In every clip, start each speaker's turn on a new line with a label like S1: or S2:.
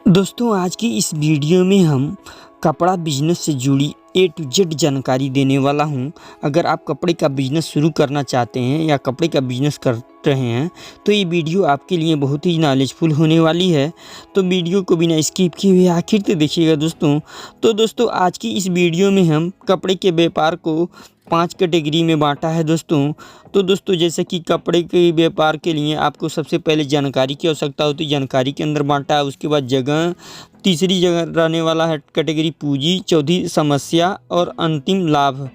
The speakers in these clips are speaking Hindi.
S1: दोस्तों आज की इस वीडियो में हम कपड़ा बिजनेस से जुड़ी ए टू जेड जानकारी देने वाला हूं। अगर आप कपड़े का बिजनेस शुरू करना चाहते हैं या कपड़े का बिजनेस कर रहे हैं तो ये वीडियो आपके लिए बहुत ही नॉलेजफुल होने वाली है। तो वीडियो को बिना स्किप किए हुए आखिर तक देखिएगा दोस्तों। तो दोस्तों आज की इस वीडियो में हम कपड़े के व्यापार को 5 कैटेगरी में बांटा है दोस्तों। तो दोस्तों जैसे कि कपड़े के व्यापार के लिए आपको सबसे पहले जानकारी की आवश्यकता होती है, जानकारी के अंदर बांटा है। उसके बाद जगह, तीसरी जगह रहने वाला है कैटेगरी पूंजी, चौथी समस्या और अंतिम लाभ।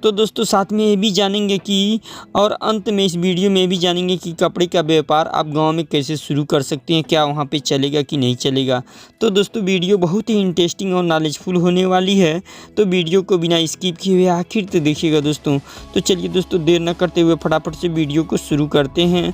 S1: तो दोस्तों साथ में ये भी जानेंगे कि और अंत में इस वीडियो में भी जानेंगे कि कपड़े का व्यापार आप गांव में कैसे शुरू कर सकते हैं, क्या वहां पे चलेगा कि नहीं चलेगा। तो दोस्तों वीडियो बहुत ही इंटरेस्टिंग और नॉलेजफुल होने वाली है। तो वीडियो को बिना स्किप किए हुए आखिर तक देखिएगा दोस्तों। तो चलिए दोस्तों देर न करते हुए फटाफट से वीडियो को शुरू करते हैं।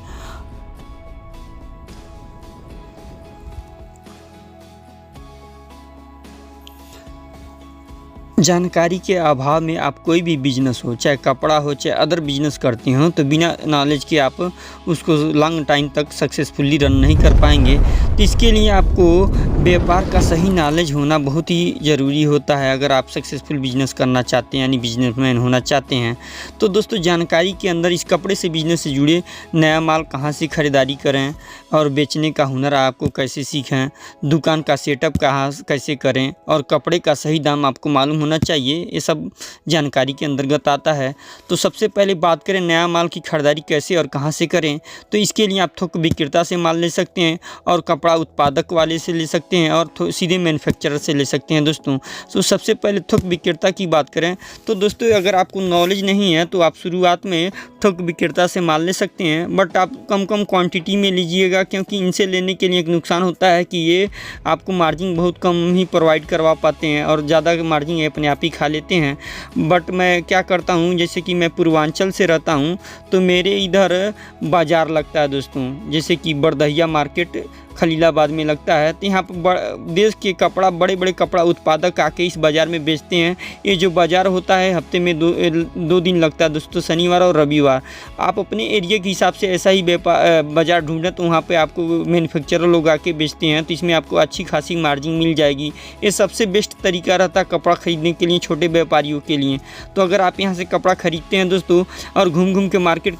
S1: जानकारी के अभाव में आप कोई भी बिजनेस हो, चाहे कपड़ा हो चाहे अदर बिजनेस करते हो, तो बिना नॉलेज के आप उसको लॉन्ग टाइम तक सक्सेसफुली रन नहीं कर पाएंगे। तो इसके लिए आपको व्यापार का सही नॉलेज होना बहुत ही ज़रूरी होता है अगर आप सक्सेसफुल बिजनेस करना चाहते हैं, यानी बिजनेसमैन होना चाहते हैं। तो दोस्तों जानकारी के अंदर इस कपड़े से बिजनेस से जुड़े नया माल कहाँ से ख़रीदारी करें और बेचने का हुनर आपको कैसे सीखें, दुकान का सेटअप कहाँ कैसे करें और कपड़े का सही दाम आपको मालूम होना चाहिए, ये सब जानकारी के अंतर्गत आता है। तो सबसे पहले बात करें नया माल की खरीदारी कैसे और कहां से करें। तो इसके लिए आप थोक विक्रेता से माल ले सकते हैं और कपड़ा उत्पादक वाले से ले सकते हैं और सीधे मैन्युफैक्चरर से ले सकते हैं दोस्तों। तो सबसे पहले थोक विक्रेता की बात करें तो दोस्तों अगर आपको नॉलेज नहीं है तो आप शुरुआत में थोक विक्रेता से माल ले सकते हैं, बट आप कम क्वांटिटी में लीजिएगा, क्योंकि इनसे लेने के लिए एक नुकसान होता है कि ये आपको मार्जिन बहुत कम ही प्रोवाइड करवा पाते हैं और ज़्यादा मार्जिन ये अपने आप ही खा लेते हैं। बट मैं क्या करता हूँ, जैसे कि मैं पूर्वांचल से रहता हूँ तो मेरे इधर बाज़ार लगता है दोस्तों, जैसे कि बरदहिया मार्केट खलीलाबाद में लगता है। तो यहाँ पर देश के बड़े बड़े कपड़ा उत्पादक आके इस बाज़ार में बेचते हैं। ये जो बाज़ार होता है हफ्ते में दो दिन लगता है दोस्तों, शनिवार और रविवार। आप अपने एरिया के हिसाब से ऐसा ही बाज़ार ढूंढें तो वहाँ पे आपको मैन्युफैक्चरर लोग आके बेचते हैं, तो इसमें आपको अच्छी खासी मार्जिन मिल जाएगी। ये सबसे बेस्ट तरीका रहता है कपड़ा ख़रीदने के लिए छोटे व्यापारियों के लिए। तो अगर आप यहाँ से कपड़ा ख़रीदते हैं दोस्तों और घूम के मार्केट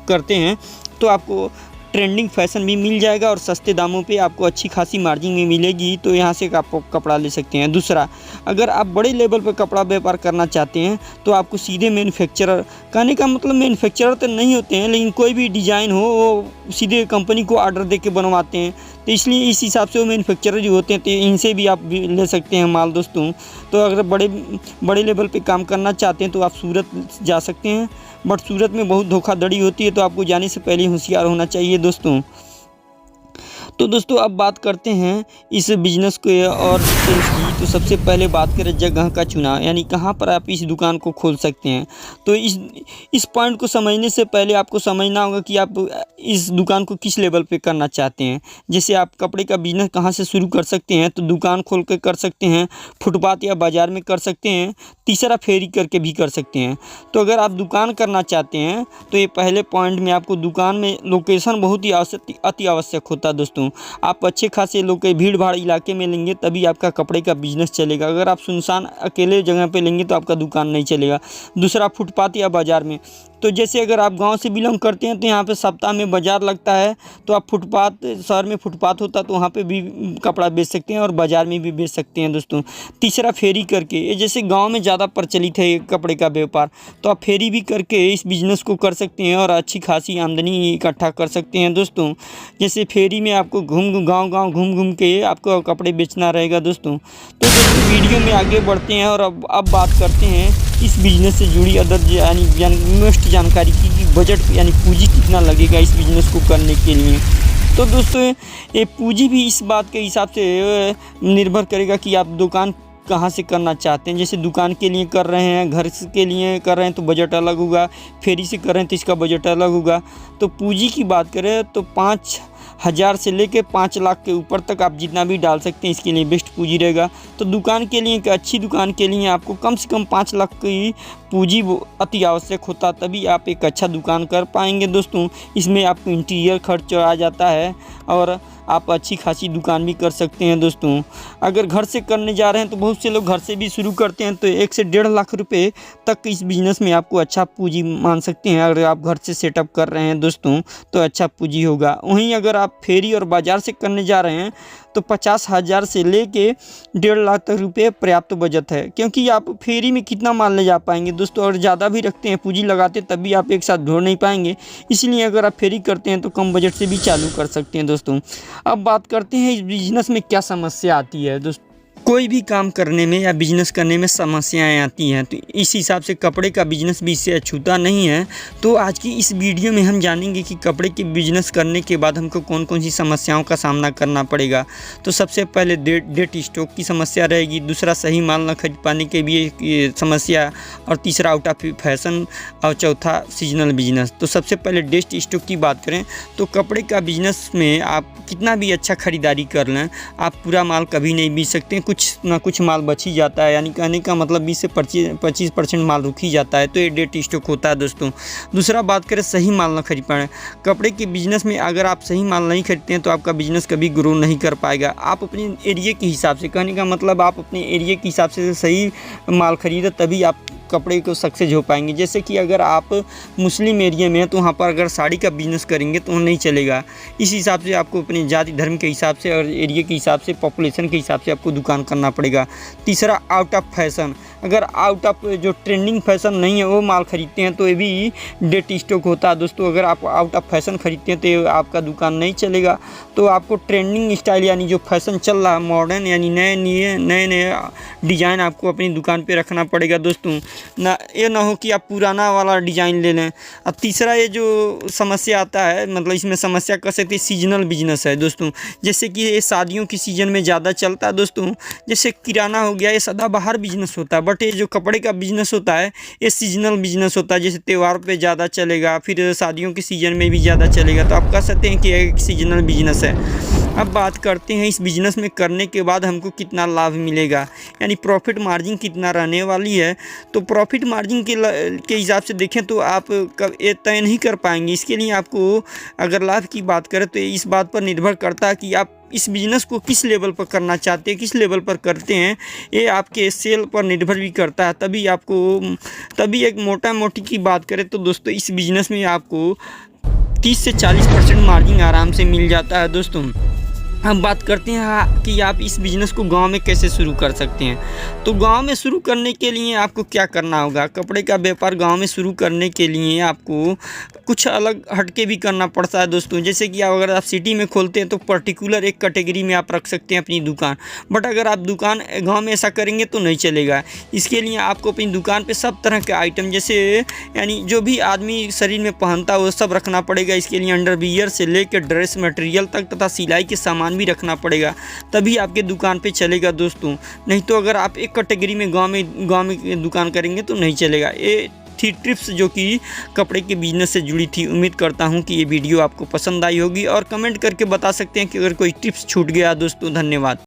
S1: करते हैं तो आपको ट्रेंडिंग फैशन भी मिल जाएगा और सस्ते दामों पे आपको अच्छी खासी मार्जिन में मिलेगी। तो यहाँ से आप कपड़ा ले सकते हैं। दूसरा, अगर आप बड़े लेवल पे कपड़ा व्यापार करना चाहते हैं तो आपको सीधे मैन्युफैक्चरर, कहने का मतलब मैन्युफैक्चरर तो नहीं होते हैं लेकिन कोई भी डिज़ाइन हो वो सीधे कंपनी को ऑर्डर दे के बनवाते हैं, तो इसलिए इस हिसाब से वो मैन्युफैक्चरर ही होते हैं। तो इनसे भी आप ले सकते हैं माल दोस्तों। तो अगर बड़े लेवल पे काम करना चाहते हैं तो आप सूरत जा सकते हैं, बट सूरत में बहुत धोखाधड़ी होती है, तो आपको जाने से पहले होशियार होना चाहिए दोस्तों। तो दोस्तों अब बात करते हैं इस बिज़नेस के और डिटेल्स की। तो सबसे पहले बात करें जगह का चुनाव, यानी कहाँ पर आप इस दुकान को खोल सकते हैं। तो इस पॉइंट को समझने से पहले आपको समझना होगा कि आप इस दुकान को किस लेवल पे करना चाहते हैं। जैसे आप कपड़े का बिज़नेस कहाँ से शुरू कर सकते हैं, तो दुकान खोल के कर सकते हैं, फुटपाथ या बाज़ार में कर सकते हैं, तीसरा फेरी करके भी कर सकते हैं। तो अगर आप दुकान करना चाहते हैं तो ये पहले पॉइंट में आपको दुकान में लोकेशन बहुत ही अति आवश्यक होता है दोस्तों। आप अच्छे खासे भीड़ भाड़ इलाके में लेंगे तभी आपका कपड़े का बिजनेस चलेगा। अगर आप सुनसान अकेले जगह पे लेंगे तो आपका दुकान नहीं चलेगा। दूसरा, फुटपाथ या बाज़ार में। तो जैसे अगर आप गांव से बिलोंग करते हैं तो यहाँ पे सप्ताह में बाज़ार लगता है, तो आप शहर में फुटपाथ होता है तो वहाँ पे भी कपड़ा बेच सकते हैं और बाज़ार में भी बेच सकते हैं दोस्तों। तीसरा, फेरी करके। ये जैसे गांव में ज़्यादा प्रचलित है कपड़े का व्यापार, तो आप फेरी भी करके इस बिज़नेस को कर सकते हैं और अच्छी खासी आमदनी इकट्ठा कर सकते हैं दोस्तों। जैसे फेरी में आपको गाँव घूम के आपको कपड़े बेचना रहेगा दोस्तों। तो दोस्तों वीडियो में आगे बढ़ते हैं और अब बात करते हैं इस बिज़नेस से जुड़ी अदर यानी इन्वेस्ट जानकारी की बजट यानी पूंजी कितना लगेगा इस बिज़नेस को करने के लिए। तो दोस्तों ये पूंजी भी इस बात के हिसाब से निर्भर करेगा कि आप दुकान कहाँ से करना चाहते हैं। जैसे दुकान के लिए कर रहे हैं, घर के लिए कर रहे हैं तो बजट अलग होगा, फेरी से कर रहे हैं तो इसका बजट अलग होगा। तो पूंजी की बात करें तो 5,000 से लेकर 5 लाख के ऊपर तक आप जितना भी डाल सकते हैं, इसके लिए बेस्ट पूंजी रहेगा। तो दुकान के लिए, एक अच्छी दुकान के लिए आपको कम से कम 5 लाख की पूंजी अति आवश्यक होता, तभी आप एक अच्छा दुकान कर पाएंगे दोस्तों। इसमें आपको इंटीरियर खर्च आ जाता है और आप अच्छी खासी दुकान भी कर सकते हैं दोस्तों। अगर घर से करने जा रहे हैं तो बहुत से लोग घर से भी शुरू करते हैं, तो 1 से 1.5 लाख रुपए तक इस बिज़नेस में आपको अच्छा पूँजी मान सकते हैं। अगर आप घर से सेटअप कर रहे हैं दोस्तों तो अच्छा पूँजी होगा। वहीं अगर आप फेरी और बाज़ार से करने जा रहे हैं तो 50,000 से लेके 1.5 लाख तक रुपये पर्याप्त बजट है, क्योंकि आप फेरी में कितना माल ले जा पाएंगे दोस्तों। और ज़्यादा भी रखते हैं पूँजी लगाते तब भी आप एक साथ ढोड़ नहीं पाएंगे, इसलिए अगर आप फेरी करते हैं तो कम बजट से भी चालू कर सकते हैं दोस्तों। अब बात करते हैं इस बिज़नेस में क्या समस्या आती है दोस्तों। कोई भी काम करने में या बिज़नेस करने में समस्याएं आती हैं, तो इस हिसाब से कपड़े का बिज़नेस भी इससे अछूता नहीं है। तो आज की इस वीडियो में हम जानेंगे कि कपड़े के बिज़नेस करने के बाद हमको कौन कौन सी समस्याओं का सामना करना पड़ेगा। तो सबसे पहले डेट स्टॉक की समस्या रहेगी, दूसरा सही माल न खरीद पाने की भी एक समस्या, और तीसरा आउट ऑफ फैशन, और चौथा सीजनल बिजनेस। तो सबसे पहले डेट स्टॉक की बात करें तो कपड़े का बिज़नेस में आप कितना भी अच्छा खरीदारी कर लें, आप पूरा माल कभी नहीं बेच सकते, कुछ ना कुछ माल बच ही जाता है। यानी कहने का मतलब 20 से 25% माल रुक ही जाता है, तो ये डेट स्टॉक होता है दोस्तों। दूसरा बात करें सही माल ना खरीद पाए, कपड़े के बिज़नेस में अगर आप सही माल नहीं खरीदते हैं तो आपका बिज़नेस कभी ग्रो नहीं कर पाएगा। आप अपने एरिया के हिसाब से, कहने का मतलब आप अपने एरिया के हिसाब से सही माल खरीदें तभी आप कपड़े को सक्सेस हो पाएंगे। जैसे कि अगर आप मुस्लिम एरिया में हैं तो वहाँ पर अगर साड़ी का बिज़नेस करेंगे तो नहीं चलेगा। इस हिसाब से आपको अपने जाति धर्म के हिसाब से और एरिया के हिसाब से, पॉपुलेशन के हिसाब से आपको दुकान करना पड़ेगा। तीसरा आउट ऑफ फैशन, अगर आउट ऑफ जो ट्रेंडिंग फैशन नहीं है वो माल खरीदते हैं तो ये भी डेट स्टॉक होता है दोस्तों। अगर आप आउट ऑफ फैशन खरीदते हैं तो आपका दुकान नहीं चलेगा। तो आपको ट्रेंडिंग स्टाइल यानी जो फैशन चल रहा है मॉडर्न, यानी नए डिज़ाइन आपको अपनी दुकान पे रखना पड़ेगा दोस्तों। ना ये ना हो कि आप पुराना वाला डिज़ाइन ले लें। अब तीसरा ये जो समस्या आता है, मतलब इसमें समस्या कह सकते हैं सीजनल बिजनेस है दोस्तों। जैसे कि ये शादियों की सीज़न में ज़्यादा चलता है दोस्तों। जैसे किराना हो गया, ये सदाबहार बिजनेस होता है, बट ये जो कपड़े का बिजनेस होता है ये सीजनल बिजनेस होता है। जैसे त्यौहार पे ज़्यादा चलेगा, फिर शादियों के सीज़न में भी ज़्यादा चलेगा, तो आप कह सकते हैं कि एक सीजनल बिजनेस है। अब बात करते हैं इस बिज़नेस में करने के बाद हमको कितना लाभ मिलेगा, यानी प्रॉफिट मार्जिन कितना रहने वाली है। तो प्रॉफिट मार्जिन के हिसाब से देखें तो आप ये तय नहीं कर पाएंगे। इसके लिए आपको अगर लाभ की बात करें तो इस बात पर निर्भर करता है कि आप इस बिज़नेस को किस लेवल पर करना चाहते हैं, किस लेवल पर करते हैं, ये आपके सेल पर निर्भर भी करता है। तभी एक मोटी की बात करें तो दोस्तों इस बिज़नेस में आपको 30 से 40% मार्जिन आराम से मिल जाता है दोस्तों। हम बात करते हैं कि आप इस बिज़नेस को गांव में कैसे शुरू कर सकते हैं। तो गांव में शुरू करने के लिए आपको क्या करना होगा। कपड़े का व्यापार गांव में शुरू करने के लिए आपको कुछ अलग हटके भी करना पड़ता है दोस्तों। जैसे कि अगर आप सिटी में खोलते हैं तो पर्टिकुलर एक कैटेगरी में आप रख सकते हैं अपनी दुकान, बट अगर आप दुकान गांव में ऐसा करेंगे तो नहीं चलेगा। इसके लिए आपको अपनी दुकान पे सब तरह के आइटम, जैसे यानी जो भी आदमी शरीर में पहनता है वो सब रखना पड़ेगा। इसके लिए अंडरवियर से लेकर ड्रेस मटेरियल तक तथा सिलाई के सामान भी रखना पड़ेगा, तभी आपके दुकान पे चलेगा दोस्तों। नहीं तो अगर आप एक कैटेगरी में गांव में दुकान करेंगे तो नहीं चलेगा। ये थी टिप्स जो कि कपड़े के बिज़नेस से जुड़ी थी। उम्मीद करता हूं कि ये वीडियो आपको पसंद आई होगी, और कमेंट करके बता सकते हैं कि अगर कोई टिप्स छूट गया दोस्तों। धन्यवाद।